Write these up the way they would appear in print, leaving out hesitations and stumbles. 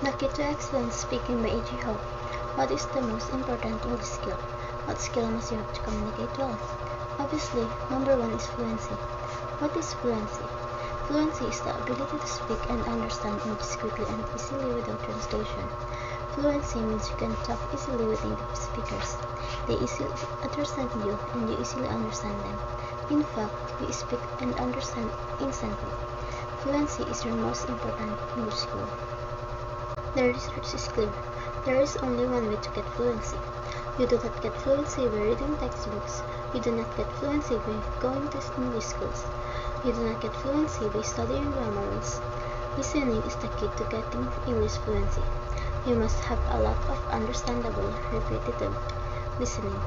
The Key to Excellent Speaking by A.G. Hope. What is the most important English skill? What skill must you have to communicate well? Obviously, number one is fluency. What is fluency? Fluency is the ability to speak and understand English quickly and easily without translation. Fluency means you can talk easily with native speakers. They easily understand you and you easily understand them. In fact, you speak and understand instantly. Fluency is your most important English skill. The research is clear. There is only one way to get fluency. You do not get fluency by reading textbooks. You do not get fluency by going to English schools. You do not get fluency by studying grammar rules. Listening is the key to getting English fluency. You must have a lot of understandable, repetitive listening.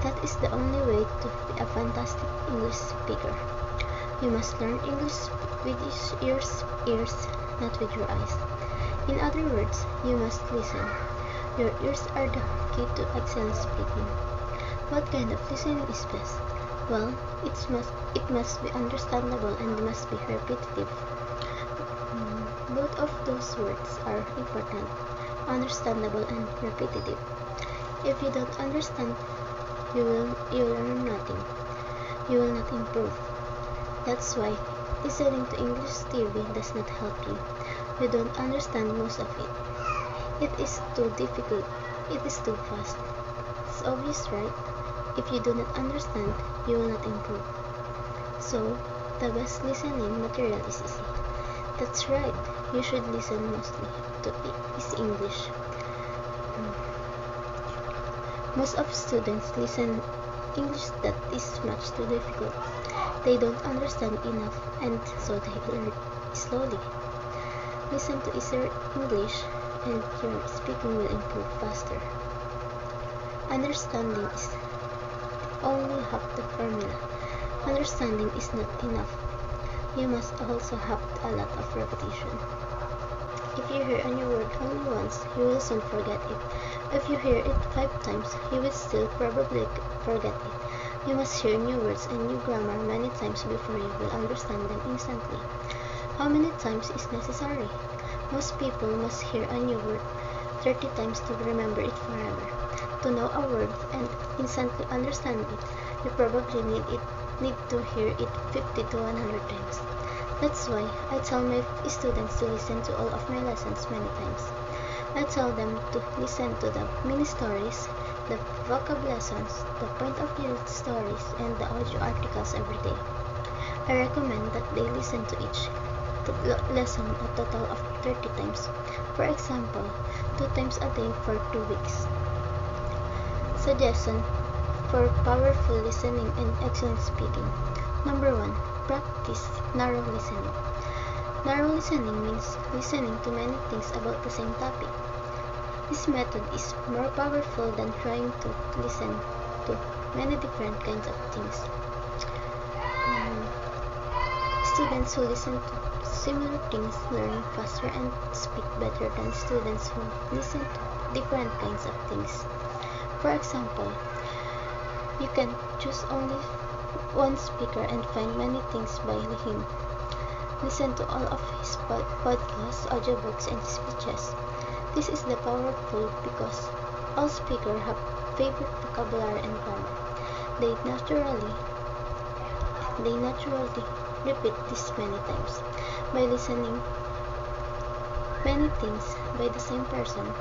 That is the only way to be a fantastic English speaker. You must learn English with your ears, not with your eyes. In other words, you must listen. Your ears are the key to excellent speaking. What kind of listening is best? Well, it must be understandable and must be repetitive. Both of those words are important, understandable and repetitive. If you don't understand, you learn nothing. You will not improve. That's why listening to English TV does not help you. You don't understand most of it. It is too difficult. It is too fast. It's obvious, right? If you do not understand, you will not improve. So, the best listening material is easy. That's right. You should listen mostly to is English. Most of students listen English that is much too difficult. They don't understand enough and so they learn slowly. Listen to easier English and your speaking will improve faster. Understanding is only half the formula. Understanding is not enough. You must also have a lot of repetition. If you hear a new word only once, you will soon forget it. If you hear it 5 times, you will still probably forget it. You must hear new words and new grammar many times before you will understand them instantly. How many times is necessary? Most people must hear a new word 30 times to remember it forever. To know a word and instantly understand it, you probably need to hear it 50 to 100 times. That's why I tell my students to listen to all of my lessons many times. I tell them to listen to the mini stories, the vocab lessons, the point of view stories, and the audio articles every day. I recommend that they listen to each lesson a total of 30 times. For example, 2 times a day for 2 weeks. Suggestion for powerful listening and excellent speaking. Number 1. Practice narrow listening. Narrow listening means listening to many things about the same topic. This method is more powerful than trying to listen to many different kinds of things. Students who listen to similar things learn faster and speak better than students who listen to different kinds of things. For example, you can choose only one speaker and find many things by him. Listen to all of his podcasts, audiobooks, and speeches. This is the powerful because all speakers have favorite vocabulary and grammar. They naturally repeat this many times. By listening many things by the same person,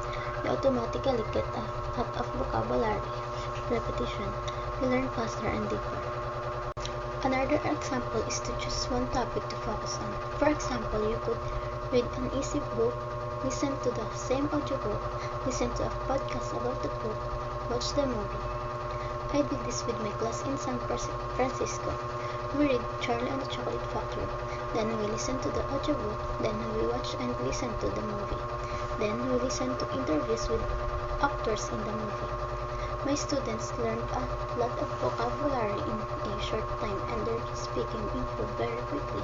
you automatically get a lot of vocabulary. Repetition. You learn faster and deeper. Another example is to choose one topic to focus on. For example, you could read an easy book, listen to the same audiobook, listen to a podcast about the book, watch the movie. I did this with my class in San Francisco. We read Charlie and the Chocolate Factory, then we listen to the audiobook, then we watch and listen to the movie. Then we listen to interviews with actors in the movie. My students learned a lot of vocabulary in a short time and their speaking improved very quickly.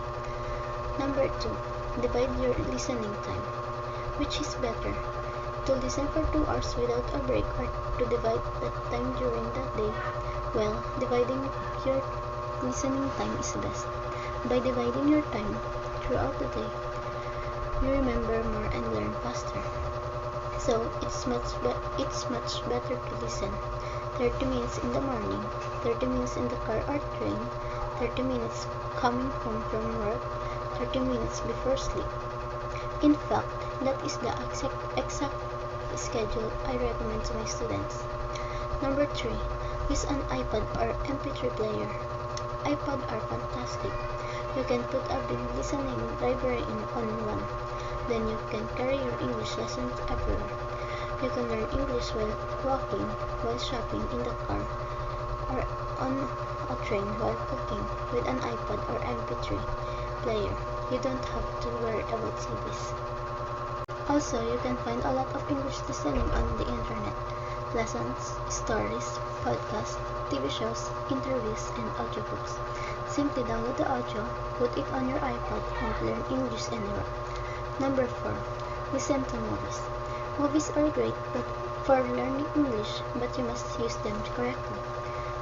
Number 2. Divide your listening time. Which is better? To listen for 2 hours without a break or to divide that time during the day? Well, dividing your listening time is best. By dividing your time throughout the day, you remember more and learn faster. So it's much better to listen. 30 minutes in the morning, 30 minutes in the car or train, 30 minutes coming home from work, 30 minutes before sleep. In fact, that is the exact schedule I recommend to my students. Number 3. Use an iPad or MP3 player. iPad are fantastic. You can put a big listening library on one. Then you can carry your English lessons everywhere. You can learn English while walking, while shopping in the car, or on a train while cooking with an iPad or MP3 player. You don't have to worry about CDs. Also, you can find a lot of English listening on the internet. Lessons, stories, podcasts, TV shows, interviews, and audiobooks. Simply download the audio, put it on your iPad, and learn English anywhere. Number 4. Listen to movies. Movies are great for learning English, but you must use them correctly.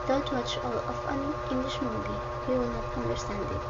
Don't watch all of an English movie. You will not understand it.